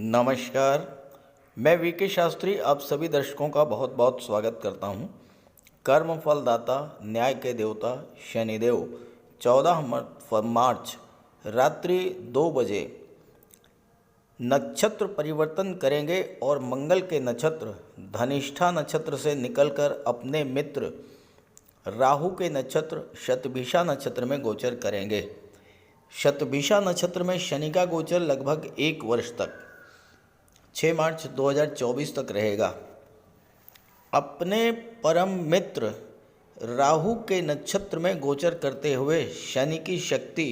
नमस्कार। मैं वीके शास्त्री आप सभी दर्शकों का बहुत बहुत स्वागत करता हूं। कर्म फलदाता न्याय के देवता शनिदेव 14 मार्च रात्रि 2 बजे नक्षत्र परिवर्तन करेंगे और मंगल के नक्षत्र धनिष्ठा नक्षत्र से निकलकर अपने मित्र राहु के नक्षत्र शतभिषा नक्षत्र में गोचर करेंगे। शतभिषा नक्षत्र में शनि का गोचर लगभग 1 वर्ष तक 6 मार्च 2024 तक रहेगा। अपने परम मित्र राहु के नक्षत्र में गोचर करते हुए शनि की शक्ति,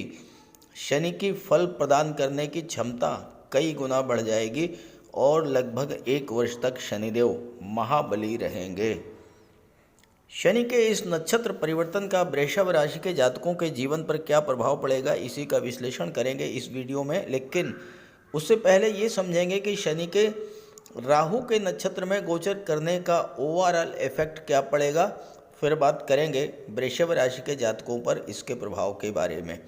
शनि की फल प्रदान करने की क्षमता कई गुना बढ़ जाएगी और लगभग 1 वर्ष तक शनिदेव महाबली रहेंगे। शनि के इस नक्षत्र परिवर्तन का वृषभ राशि के जातकों के जीवन पर क्या प्रभाव पड़ेगा, इसी का विश्लेषण करेंगे इस वीडियो में। लेकिन उससे पहले ये समझेंगे कि शनि के राहु के नक्षत्र में गोचर करने का ओवरऑल इफेक्ट क्या पड़ेगा। फिर बात करेंगे वृषभ राशि के जातकों पर इसके प्रभाव के बारे में।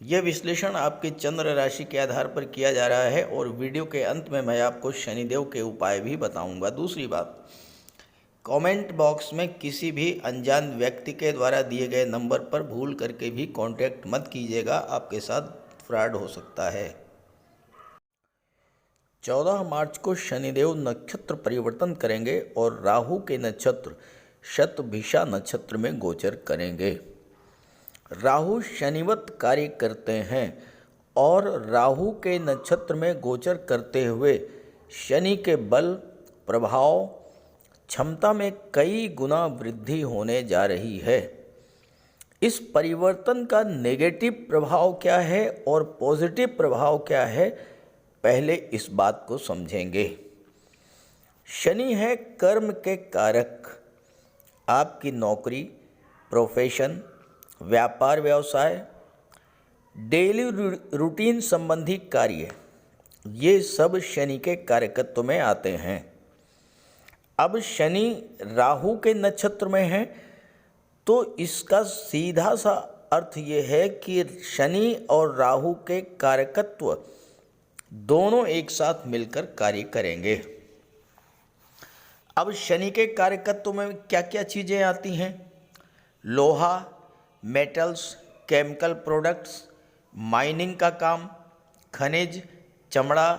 यह विश्लेषण आपकी चंद्र राशि के आधार पर किया जा रहा है और वीडियो के अंत में मैं आपको शनिदेव के उपाय भी बताऊंगा। दूसरी बात, कमेंट बॉक्स में किसी भी अनजान व्यक्ति के द्वारा दिए गए नंबर पर भूल करके भी कांटेक्ट मत कीजिएगा, आपके साथ फ्रॉड हो सकता है। 14 मार्च को शनिदेव नक्षत्र परिवर्तन करेंगे और राहु के नक्षत्र शतभिषा नक्षत्र में गोचर करेंगे। राहु शनिवत कार्य करते हैं और राहु के नक्षत्र में गोचर करते हुए शनि के बल, प्रभाव, क्षमता में कई गुना वृद्धि होने जा रही है। इस परिवर्तन का नेगेटिव प्रभाव क्या है और पॉजिटिव प्रभाव क्या है, पहले इस बात को समझेंगे। शनि है कर्म के कारक। आपकी नौकरी, प्रोफेशन, व्यापार व्यवसाय, डेली रूटीन संबंधी कार्य, ये सब शनि के कारकत्व में आते हैं। अब शनि राहु के नक्षत्र में है तो इसका सीधा सा अर्थ ये है कि शनि और राहु के कारकत्व दोनों एक साथ मिलकर कार्य करेंगे। अब शनि के कारकत्व में क्या क्या चीज़ें आती हैं? लोहा, मेटल्स, केमिकल प्रोडक्ट्स, माइनिंग का काम, खनिज, चमड़ा,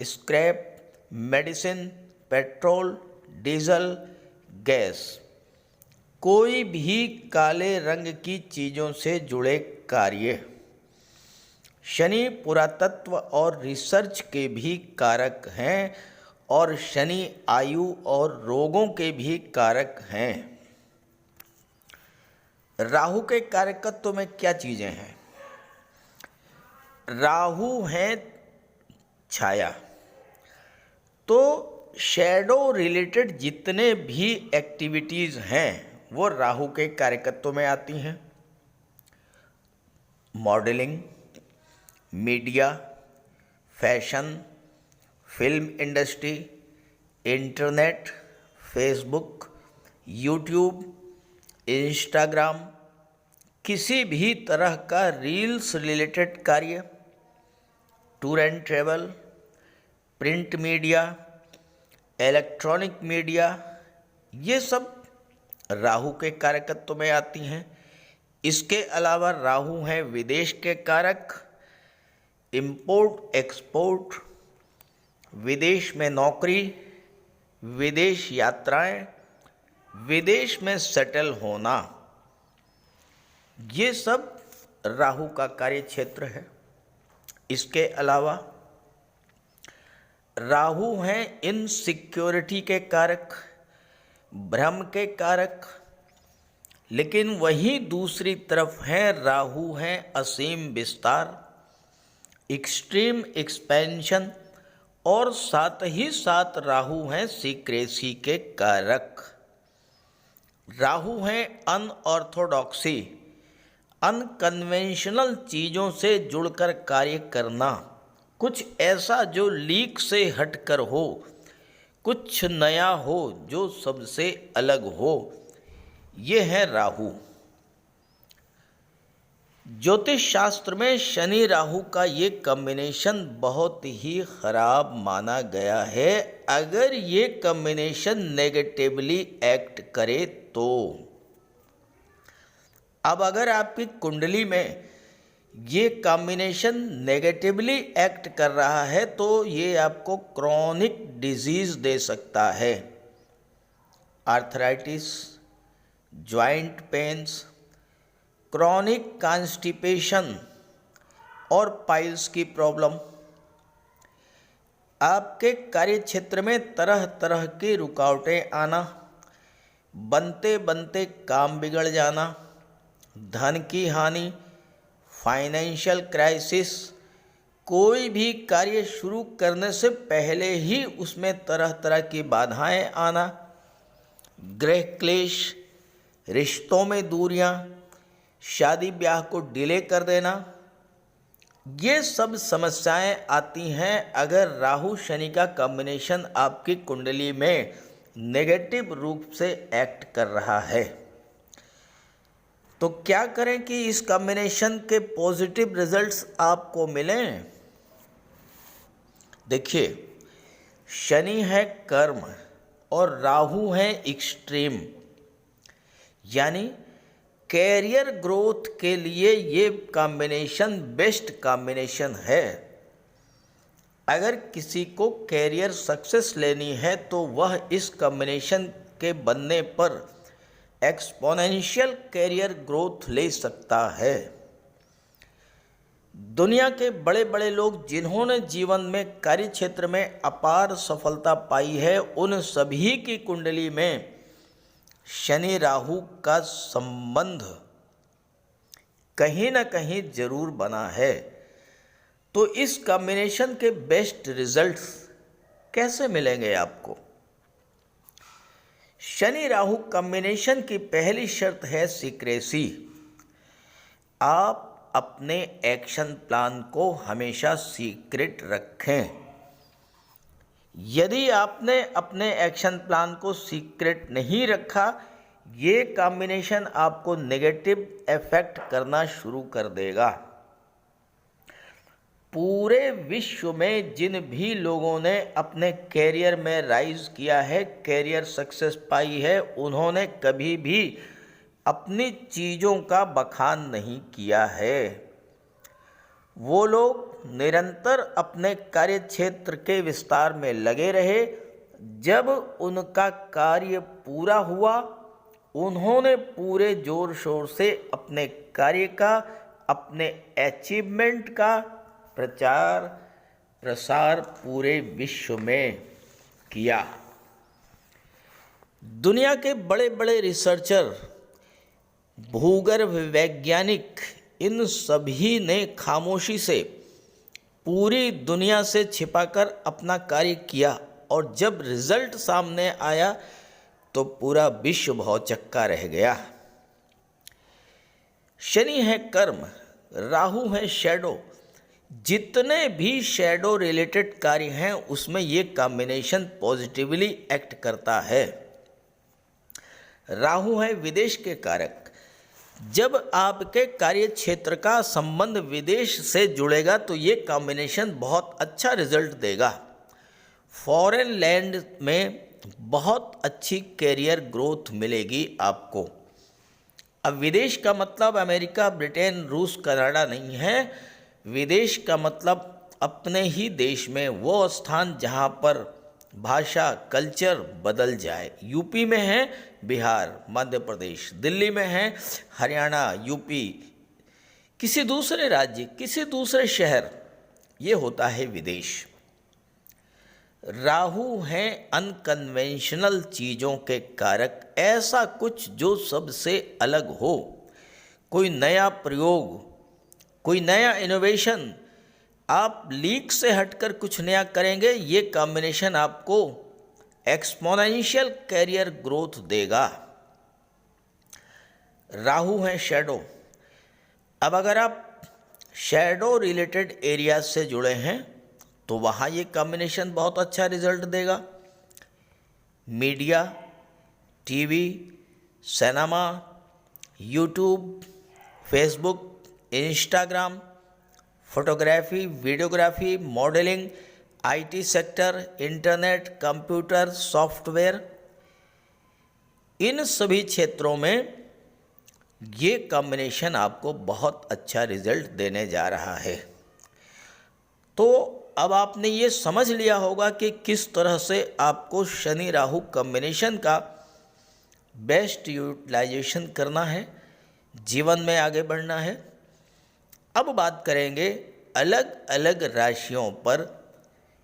scrap, medicine, petrol, diesel, gas, कोई भी काले रंग की चीज़ों से जुड़े कार्य। शनि पुरातत्व और रिसर्च के भी कारक हैं और शनि आयु और रोगों के भी कारक हैं। राहु के कारकत्व में क्या चीज़ें हैं? राहु है छाया, तो शैडो रिलेटेड जितने भी एक्टिविटीज़ हैं वो राहु के कारकत्व में आती हैं। Modelling, media, fashion, film industry, internet, Facebook, YouTube, Instagram, किसी भी तरह का रील्स रिलेटेड कार्य, tour and travel, print media, electronic media, ये सब राहु के कारकत्व में आती हैं। इसके अलावा राहु हैं विदेश के कारक, इंपोर्ट एक्सपोर्ट, विदेश में नौकरी, विदेश यात्राएं, विदेश में सेटल होना, ये सब राहु का कार्य क्षेत्र है। इसके अलावा राहु हैं इनसिक्योरिटी के कारक, भ्रम के कारक, लेकिन वहीं दूसरी तरफ हैं राहु हैं असीम विस्तार, एक्सट्रीम एक्सपेंशन और साथ ही साथ राहु हैं सीक्रेसी के कारक। राहु हैं अनऑर्थोडॉक्सी, अनकन्वेंशनल चीज़ों से जुड़कर कार्य करना, कुछ ऐसा जो लीक से हटकर हो, कुछ नया हो जो सबसे अलग हो, ये है राहु। ज्योतिष शास्त्र में शनि राहु का ये कॉम्बिनेशन बहुत ही खराब माना गया है। अगर ये कॉम्बिनेशन नेगेटिवली एक्ट करे तो अब अगर आपकी कुंडली में ये कॉम्बिनेशन नेगेटिवली एक्ट कर रहा है तो ये आपको क्रॉनिक डिजीज दे सकता है। Arthritis, joint pains, chronic constipation और पाइल्स की प्रॉब्लम। आपके कार्य क्षेत्र में तरह तरह की रुकावटें आना, बनते बनते काम बिगड़ जाना, धन की हानि, फाइनेंशियल क्राइसिस, कोई भी कार्य शुरू करने से पहले ही उसमें तरह तरह की बाधाएं आना, गृह क्लेश, रिश्तों में दूरियां, शादी ब्याह को डिले कर देना, ये सब समस्याएं आती हैं अगर राहु शनि का कॉम्बिनेशन आपकी कुंडली में नेगेटिव रूप से एक्ट कर रहा है। तो क्या करें कि इस कॉम्बिनेशन के पॉजिटिव रिजल्ट्स आपको मिलें? देखिए, शनि है कर्म और राहु है एक्सट्रीम, यानी कैरियर ग्रोथ के लिए ये कॉम्बिनेशन बेस्ट कॉम्बिनेशन है। अगर किसी को कैरियर सक्सेस लेनी है तो वह इस कॉम्बिनेशन के बनने पर एक्सपोनेंशियल कैरियर ग्रोथ ले सकता है। दुनिया के बड़े बड़े लोग जिन्होंने जीवन में कार्य क्षेत्र में अपार सफलता पाई है, उन सभी की कुंडली में शनि राहु का संबंध कहीं ना कहीं जरूर बना है। तो इस कॉम्बिनेशन के बेस्ट रिजल्ट्स कैसे मिलेंगे आपको? शनि राहु कॉम्बिनेशन की पहली शर्त है सीक्रेसी। आप अपने एक्शन प्लान को हमेशा सीक्रेट रखें। यदि आपने अपने एक्शन प्लान को सीक्रेट नहीं रखा, ये कॉम्बिनेशन आपको नेगेटिव इफेक्ट करना शुरू कर देगा। पूरे विश्व में जिन भी लोगों ने अपने कैरियर में राइज किया है, कैरियर सक्सेस पाई है, उन्होंने कभी भी अपनी चीज़ों का बखान नहीं किया है। वो लोग निरंतर अपने कार्य क्षेत्र के विस्तार में लगे रहे। जब उनका कार्य पूरा हुआ, उन्होंने पूरे जोर शोर से अपने कार्य का, अपने अचीवमेंट का प्रचार प्रसार पूरे विश्व में किया। दुनिया के बड़े बड़े रिसर्चर, भूगर्भ वैज्ञानिक, इन सभी ने खामोशी से पूरी दुनिया से छिपाकर अपना कार्य किया और जब रिजल्ट सामने आया तो पूरा विश्व भौचक्का रह गया। शनि है कर्म, राहु है शैडो। जितने भी शैडो रिलेटेड कार्य हैं उसमें ये कॉम्बिनेशन पॉजिटिवली एक्ट करता है। राहु है विदेश के कारक। जब आपके कार्य क्षेत्र का संबंध विदेश से जुड़ेगा तो ये कॉम्बिनेशन बहुत अच्छा रिजल्ट देगा। फॉरेन लैंड में बहुत अच्छी कैरियर ग्रोथ मिलेगी आपको। अब विदेश का मतलब अमेरिका, ब्रिटेन, रूस, कनाडा नहीं है। विदेश का मतलब अपने ही देश में वो स्थान जहाँ पर भाषा, कल्चर बदल जाए। यूपी में है बिहार, मध्य प्रदेश, दिल्ली में है हरियाणा, यूपी, किसी दूसरे राज्य, किसी दूसरे शहर, ये होता है विदेश। राहु हैं अनकन्वेंशनल चीज़ों के कारक। ऐसा कुछ जो सबसे अलग हो, कोई नया प्रयोग, कोई नया इनोवेशन, आप लीक से हटकर कुछ नया करेंगे, ये कॉम्बिनेशन आपको एक्सपोनेंशियल कैरियर ग्रोथ देगा। राहु है शैडो। अब अगर आप शैडो रिलेटेड एरिया से जुड़े हैं तो वहाँ ये कॉम्बिनेशन बहुत अच्छा रिजल्ट देगा। Media, TV, cinema, YouTube, Facebook, Instagram, photography, videography, modelling, IT sector, internet, computer, software, इन सभी क्षेत्रों में ये कॉम्बिनेशन आपको बहुत अच्छा रिजल्ट देने जा रहा है। तो अब आपने ये समझ लिया होगा कि किस तरह से आपको शनि राहु कॉम्बिनेशन का बेस्ट यूटिलाइजेशन करना है, जीवन में आगे बढ़ना है। अब बात करेंगे अलग अलग राशियों पर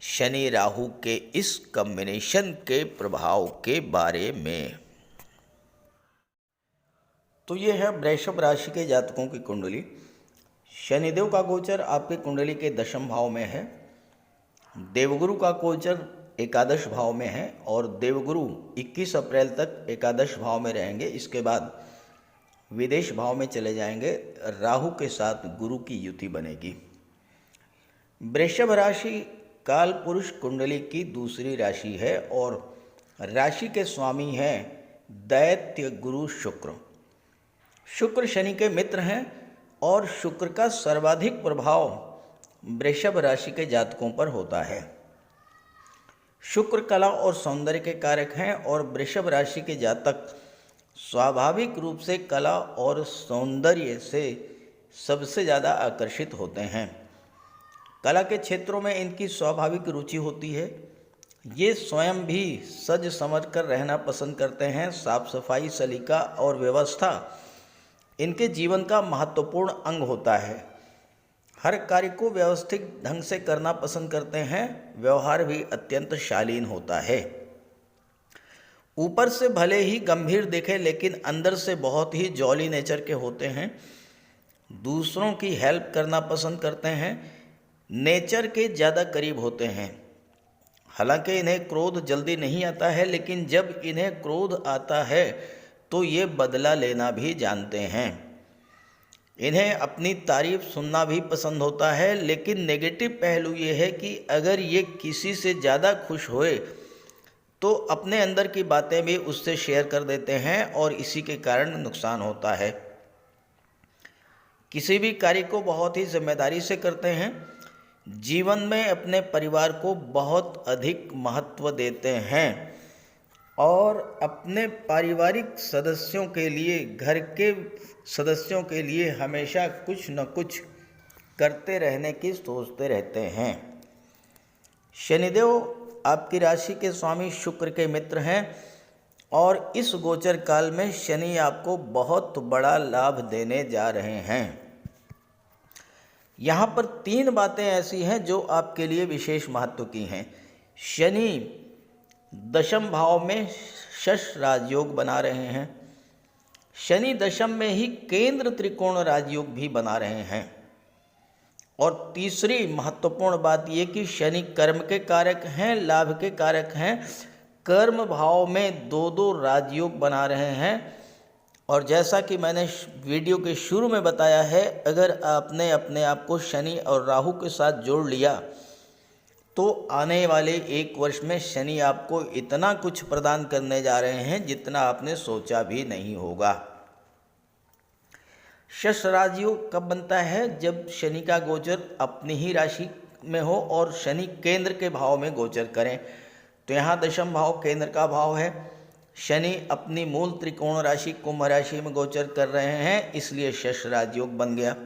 शनि राहु के इस कॉम्बिनेशन के प्रभाव के बारे में। तो ये है वृषभ राशि के जातकों की कुंडली। शनिदेव का गोचर आपकी कुंडली के दशम भाव में है, देवगुरु का गोचर एकादश भाव में है और देवगुरु 21 अप्रैल तक एकादश भाव में रहेंगे। इसके बाद विदेश भाव में चले जाएंगे, राहु के साथ गुरु की युति बनेगी। वृषभ राशि काल पुरुष कुंडली की दूसरी राशि है और राशि के स्वामी हैं दैत्य गुरु शुक्र। शुक्र शनि के मित्र हैं और शुक्र का सर्वाधिक प्रभाव वृषभ राशि के जातकों पर होता है। शुक्र कला और सौंदर्य के कारक हैं और वृषभ राशि के जातक स्वाभाविक रूप से कला और सौंदर्य से सबसे ज़्यादा आकर्षित होते हैं। कला के क्षेत्रों में इनकी स्वाभाविक रुचि होती है। ये स्वयं भी सज संवर कर रहना पसंद करते हैं। साफ सफाई, सलीका और व्यवस्था इनके जीवन का महत्वपूर्ण अंग होता है। हर कार्य को व्यवस्थित ढंग से करना पसंद करते हैं। व्यवहार भी अत्यंत शालीन होता है। ऊपर से भले ही गंभीर दिखे लेकिन अंदर से बहुत ही जॉली नेचर के होते हैं। दूसरों की हेल्प करना पसंद करते हैं। नेचर के ज़्यादा करीब होते हैं। हालांकि इन्हें क्रोध जल्दी नहीं आता है, लेकिन जब इन्हें क्रोध आता है तो ये बदला लेना भी जानते हैं। इन्हें अपनी तारीफ सुनना भी पसंद होता है, लेकिन नेगेटिव पहलू ये है कि अगर ये किसी से ज़्यादा खुश होए तो अपने अंदर की बातें भी उससे शेयर कर देते हैं और इसी के कारण नुकसान होता है। किसी भी कार्य को बहुत ही जिम्मेदारी से करते हैं। जीवन में अपने परिवार को बहुत अधिक महत्व देते हैं और अपने पारिवारिक सदस्यों के लिए, घर के सदस्यों के लिए हमेशा कुछ न कुछ करते रहने की सोचते रहते हैं। शनिदेव आपकी राशि के स्वामी शुक्र के मित्र हैं और इस गोचर काल में शनि आपको बहुत बड़ा लाभ देने जा रहे हैं। यहाँ पर 3 बातें ऐसी हैं जो आपके लिए विशेष महत्व की हैं। शनि दशम भाव में शश राजयोग बना रहे हैं। शनि दशम में ही केंद्र त्रिकोण राजयोग भी बना रहे हैं। और तीसरी महत्वपूर्ण बात यह कि शनि कर्म के कारक हैं, लाभ के कारक हैं। कर्म भाव में 2 राजयोग बना रहे हैं। और जैसा कि मैंने वीडियो के शुरू में बताया है, अगर आपने अपने आप को शनि और राहु के साथ जोड़ लिया तो आने वाले 1 वर्ष में शनि आपको इतना कुछ प्रदान करने जा रहे हैं जितना आपने सोचा भी नहीं होगा। शश राजयोग कब बनता है? जब शनि का गोचर अपनी ही राशि में हो और शनि केंद्र के भाव में गोचर करें। तो यहाँ दशम भाव केंद्र का भाव है। शनि अपनी मूल त्रिकोण राशि कुंभ राशि में गोचर कर रहे हैं, इसलिए शश राजयोग बन गया।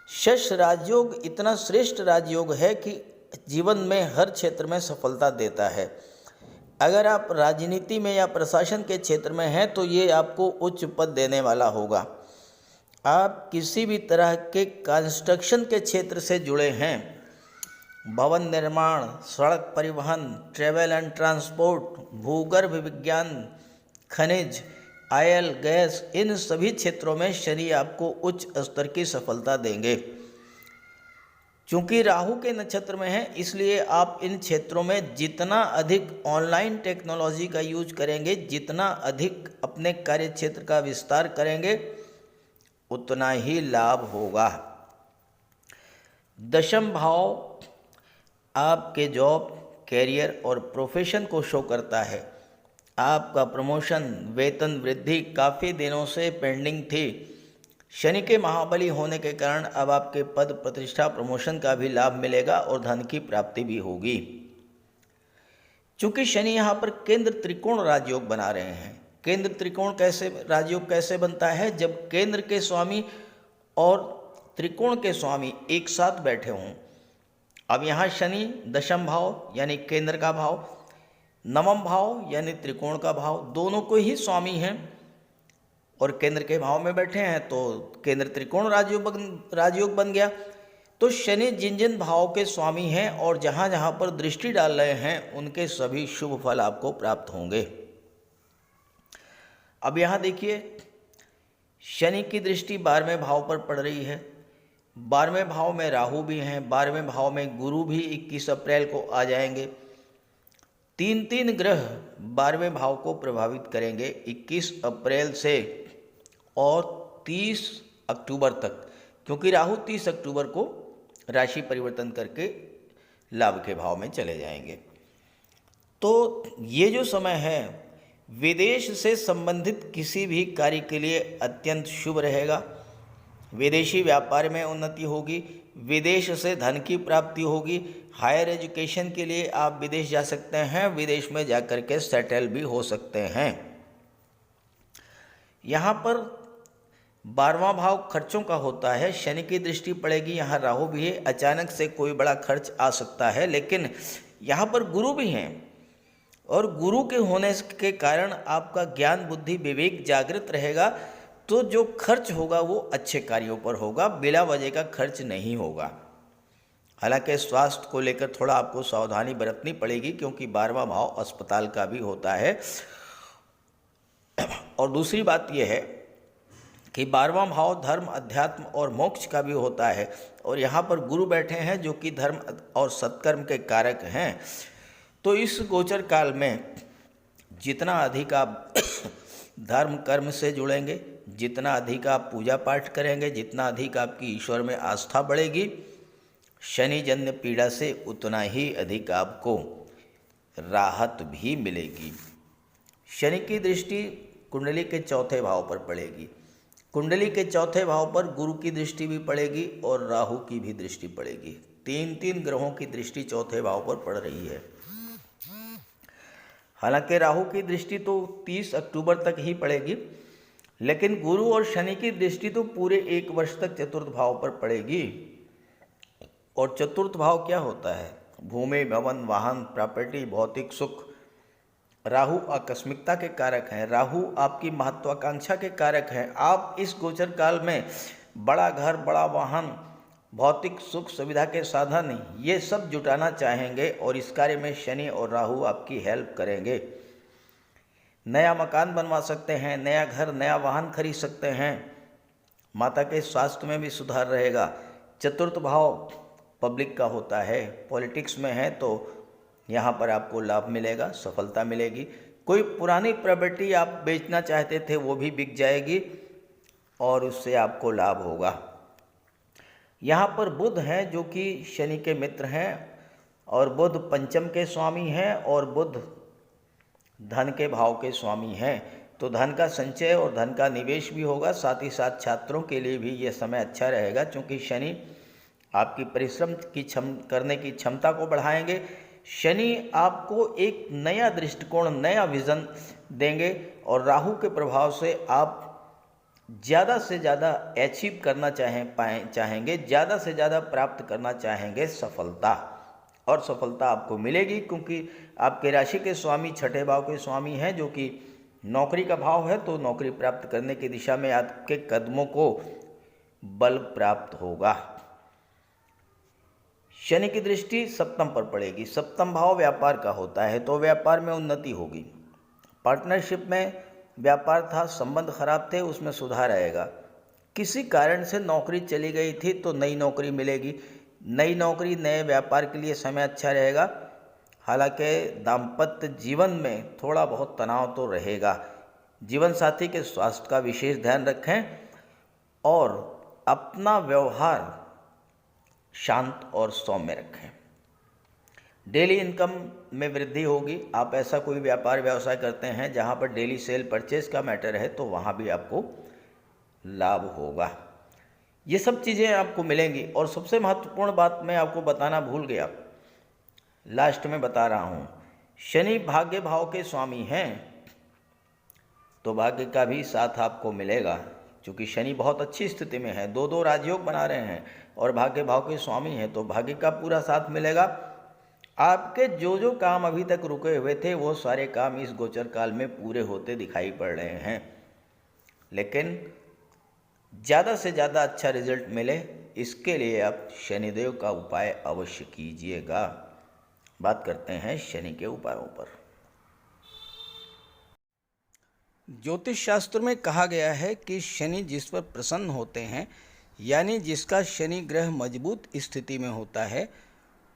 शश राजयोग इतना श्रेष्ठ राजयोग है कि जीवन में हर क्षेत्र में सफलता देता है। अगर आप राजनीति में या प्रशासन के क्षेत्र में हैं तो ये आपको उच्च पद देने वाला होगा। आप किसी भी तरह के कंस्ट्रक्शन के क्षेत्र से जुड़े हैं, भवन निर्माण, सड़क परिवहन, ट्रेवल एंड ट्रांसपोर्ट, भूगर्भ विज्ञान, खनिज, ऑयल, गैस, इन सभी क्षेत्रों में शनि आपको उच्च स्तर की सफलता देंगे। चूँकि राहु के नक्षत्र में है, इसलिए आप इन क्षेत्रों में जितना अधिक ऑनलाइन टेक्नोलॉजी का यूज करेंगे, जितना अधिक अपने कार्य क्षेत्र का विस्तार करेंगे, उतना ही लाभ होगा। दशम भाव आपके जॉब, कैरियर और प्रोफेशन को शो करता है। आपका प्रमोशन, वेतन वृद्धि काफ़ी दिनों से पेंडिंग थी, शनि के महाबली होने के कारण अब आपके पद प्रतिष्ठा प्रमोशन का भी लाभ मिलेगा और धन की प्राप्ति भी होगी। चूंकि शनि यहाँ पर केंद्र त्रिकोण राजयोग बना रहे हैं। केंद्र त्रिकोण कैसे राजयोग कैसे बनता है? जब केंद्र के स्वामी और त्रिकोण के स्वामी एक साथ बैठे हों। अब यहाँ शनि दशम भाव यानी केंद्र का भाव, नवम भाव यानी त्रिकोण का भाव, दोनों को ही स्वामी हैं और केंद्र के भाव में बैठे हैं, तो केंद्र त्रिकोण राजयोग बन गया। तो शनि जिन जिन भाव के स्वामी हैं और जहाँ जहाँ पर दृष्टि डाल रहे हैं उनके सभी शुभ फल आपको प्राप्त होंगे। अब यहाँ देखिए, शनि की दृष्टि 12वें भाव पर पड़ रही है। 12वें भाव में राहु भी हैं, 12वें भाव में गुरु भी 21 अप्रैल को आ जाएंगे। तीन ग्रह 12वें भाव को प्रभावित करेंगे 21 अप्रैल से और 30 अक्टूबर तक, क्योंकि राहु 30 अक्टूबर को राशि परिवर्तन करके लाभ के भाव में चले जाएंगे। तो ये जो समय है विदेश से संबंधित किसी भी कार्य के लिए अत्यंत शुभ रहेगा। विदेशी व्यापार में उन्नति होगी, विदेश से धन की प्राप्ति होगी। हायर एजुकेशन के लिए आप विदेश जा सकते हैं, विदेश में जाकर के सेटल भी हो सकते हैं। यहाँ पर 12वां भाव खर्चों का होता है, शनि की दृष्टि पड़ेगी, यहाँ राहु भी है, अचानक से कोई बड़ा खर्च आ सकता है। लेकिन यहाँ पर गुरु भी हैं और गुरु के होने के कारण आपका ज्ञान बुद्धि विवेक जागृत रहेगा। तो जो खर्च होगा वो अच्छे कार्यों पर होगा, बिला वजह का खर्च नहीं होगा। हालांकि स्वास्थ्य को लेकर थोड़ा आपको सावधानी बरतनी पड़ेगी, क्योंकि 12वां भाव अस्पताल का भी होता है। और दूसरी बात यह है कि 12वां भाव धर्म अध्यात्म और मोक्ष का भी होता है और यहाँ पर गुरु बैठे हैं जो कि धर्म और सत्कर्म के कारक हैं। तो इस गोचर काल में जितना अधिक आप धर्म कर्म से जुड़ेंगे, जितना अधिक आप पूजा पाठ करेंगे, जितना अधिक आपकी ईश्वर में आस्था बढ़ेगी, शनि जन्य पीड़ा से उतना ही अधिक आपको राहत भी मिलेगी। शनि की दृष्टि कुंडली के चौथे भाव पर पड़ेगी। कुंडली के चौथे भाव पर गुरु की दृष्टि भी पड़ेगी और राहु की भी दृष्टि पड़ेगी। तीन ग्रहों की दृष्टि चौथे भाव पर पड़ रही है। हालांकि राहु की दृष्टि तो 30 अक्टूबर तक ही पड़ेगी, लेकिन गुरु और शनि की दृष्टि तो पूरे 1 वर्ष तक चतुर्थ भाव पर पड़ेगी। और चतुर्थ भाव क्या होता है? भूमि, भवन, वाहन, प्रॉपर्टी, भौतिक सुख। राहु आकस्मिकता के कारक हैं, राहु आपकी महत्वाकांक्षा के कारक हैं। आप इस गोचर काल में बड़ा घर, बड़ा वाहन, भौतिक सुख सुविधा के साधन ये सब जुटाना चाहेंगे और इस कार्य में शनि और राहु आपकी हेल्प करेंगे। नया मकान बनवा सकते हैं, नया घर, नया वाहन खरीद सकते हैं। माता के स्वास्थ्य में भी सुधार रहेगा। चतुर्थ भाव पब्लिक का होता है, पॉलिटिक्स में है तो यहाँ पर आपको लाभ मिलेगा, सफलता मिलेगी। कोई पुरानी प्रॉपर्टी आप बेचना चाहते थे वो भी बिक जाएगी और उससे आपको लाभ होगा। यहाँ पर बुध हैं जो कि शनि के मित्र हैं और बुध पंचम के स्वामी हैं और बुध धन के भाव के स्वामी हैं। तो धन का संचय और धन का निवेश भी होगा। साथ ही साथ छात्रों के लिए भी ये समय अच्छा रहेगा, क्योंकि शनि आपकी परिश्रम की करने की क्षमता को बढ़ाएंगे। शनि आपको एक नया दृष्टिकोण, नया विज़न देंगे और राहु के प्रभाव से आप ज़्यादा से ज़्यादा अचीव करना चाहेंगे, ज़्यादा से ज़्यादा प्राप्त करना चाहेंगे सफलता, और सफलता आपको मिलेगी, क्योंकि आपके राशि के स्वामी छठे भाव के स्वामी हैं जो कि नौकरी का भाव है। तो नौकरी प्राप्त करने की दिशा में आपके कदमों को बल प्राप्त होगा। शनि की दृष्टि सप्तम पर पड़ेगी। सप्तम भाव व्यापार का होता है, तो व्यापार में उन्नति होगी। पार्टनरशिप में व्यापार था, संबंध खराब थे, उसमें सुधार आएगा। किसी कारण से नौकरी चली गई थी तो नई नौकरी मिलेगी। नई नौकरी, नए व्यापार के लिए समय अच्छा रहेगा। हालांकि दाम्पत्य जीवन में थोड़ा बहुत तनाव तो रहेगा। जीवन साथी के स्वास्थ्य का विशेष ध्यान रखें और अपना व्यवहार शांत और सौम्य रखें। डेली इनकम में वृद्धि होगी। आप ऐसा कोई व्यापार व्यवसाय करते हैं जहां पर डेली सेल परचेज का मैटर है तो वहां भी आपको लाभ होगा। ये सब चीज़ें आपको मिलेंगी। और सबसे महत्वपूर्ण बात मैं आपको बताना भूल गया, लास्ट में बता रहा हूँ, शनि भाग्य भाव के स्वामी हैं, तो भाग्य का भी साथ आपको मिलेगा। क्योंकि शनि बहुत अच्छी स्थिति में है, दो दो राजयोग बना रहे हैं और भाग्य भाव के स्वामी हैं, तो भाग्य का पूरा साथ मिलेगा। आपके जो जो काम अभी तक रुके हुए थे वो सारे काम इस गोचर काल में पूरे होते दिखाई पड़ रहे हैं। लेकिन ज़्यादा से ज़्यादा अच्छा रिजल्ट मिले, इसके लिए आप शनिदेव का उपाय अवश्य कीजिएगा। बात करते हैं शनि के उपायों पर। ज्योतिष शास्त्र में कहा गया है कि शनि जिस पर प्रसन्न होते हैं, यानी जिसका शनि ग्रह मजबूत स्थिति में होता है,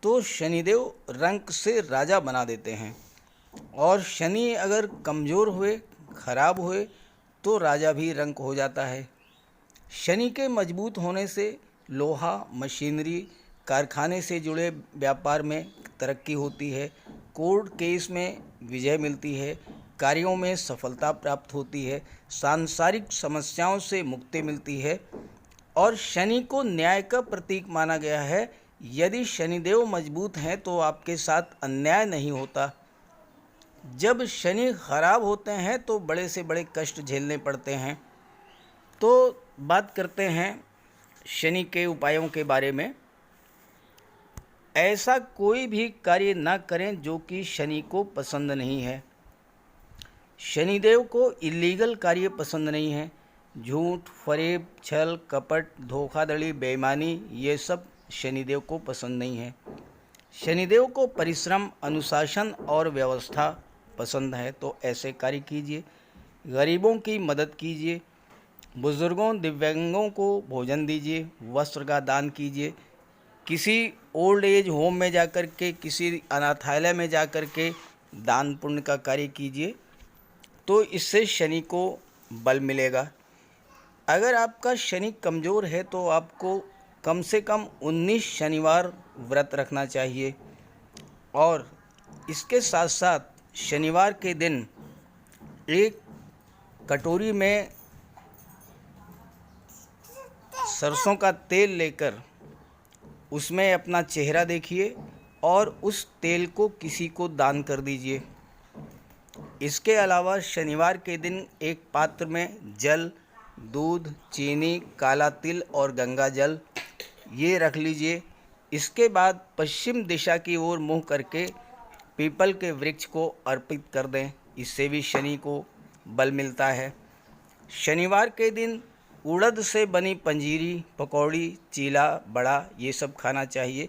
तो शनिदेव रंक से राजा बना देते हैं। और शनि अगर कमज़ोर हुए, खराब हुए, तो राजा भी रंक हो जाता है। शनि के मजबूत होने से लोहा, मशीनरी, कारखाने से जुड़े व्यापार में तरक्की होती है, कोर्ट केस में विजय मिलती है, कार्यों में सफलता प्राप्त होती है, सांसारिक समस्याओं से मुक्ति मिलती है। और शनि को न्याय का प्रतीक माना गया है। यदि शनिदेव मजबूत हैं तो आपके साथ अन्याय नहीं होता। जब शनि खराब होते हैं तो बड़े से बड़े कष्ट झेलने पड़ते हैं। तो बात करते हैं शनि के उपायों के बारे में। ऐसा कोई भी कार्य ना करें जो कि शनि को पसंद नहीं है। शनिदेव को इलीगल कार्य पसंद नहीं है। झूठ, फरेब, छल, कपट, धोखाधड़ी, बेईमानी, ये सब शनिदेव को पसंद नहीं है। शनिदेव को परिश्रम, अनुशासन और व्यवस्था पसंद है, तो ऐसे कार्य कीजिए। गरीबों की मदद कीजिए, बुजुर्गों, दिव्यांगों को भोजन दीजिए, वस्त्र का दान कीजिए, किसी ओल्ड एज होम में जाकर के, किसी अनाथालय में जाकर के दान पुण्य का कार्य कीजिए, तो इससे शनि को बल मिलेगा। अगर आपका शनि कमज़ोर है तो आपको कम से कम 19 शनिवार व्रत रखना चाहिए। और इसके साथ साथ शनिवार के दिन एक कटोरी में सरसों का तेल लेकर उसमें अपना चेहरा देखिए और उस तेल को किसी को दान कर दीजिए। इसके अलावा शनिवार के दिन एक पात्र में जल, दूध, चीनी, काला तिल और गंगा जल ये रख लीजिए। इसके बाद पश्चिम दिशा की ओर मुँह करके पीपल के वृक्ष को अर्पित कर दें। इससे भी शनि को बल मिलता है। शनिवार के दिन उड़द से बनी पंजीरी, पकौड़ी, चीला, बड़ा ये सब खाना चाहिए।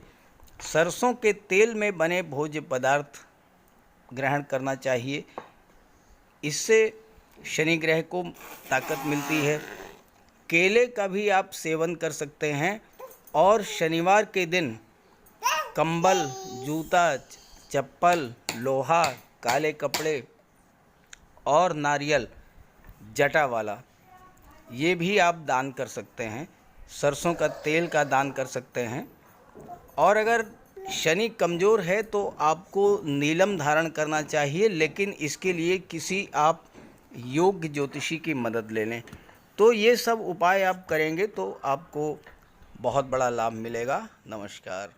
सरसों के तेल में बने भोज्य पदार्थ ग्रहण करना चाहिए। इससे शनि ग्रह को ताकत मिलती है। केले का भी आप सेवन कर सकते हैं। और शनिवार के दिन कंबल, जूता, चप्पल, लोहा, काले कपड़े और नारियल जटा वाला ये भी आप दान कर सकते हैं। सरसों का तेल का दान कर सकते हैं। और अगर शनि कमज़ोर है तो आपको नीलम धारण करना चाहिए, लेकिन इसके लिए किसी आप योग्य ज्योतिषी की मदद ले लें। तो ये सब उपाय आप करेंगे तो आपको बहुत बड़ा लाभ मिलेगा। नमस्कार।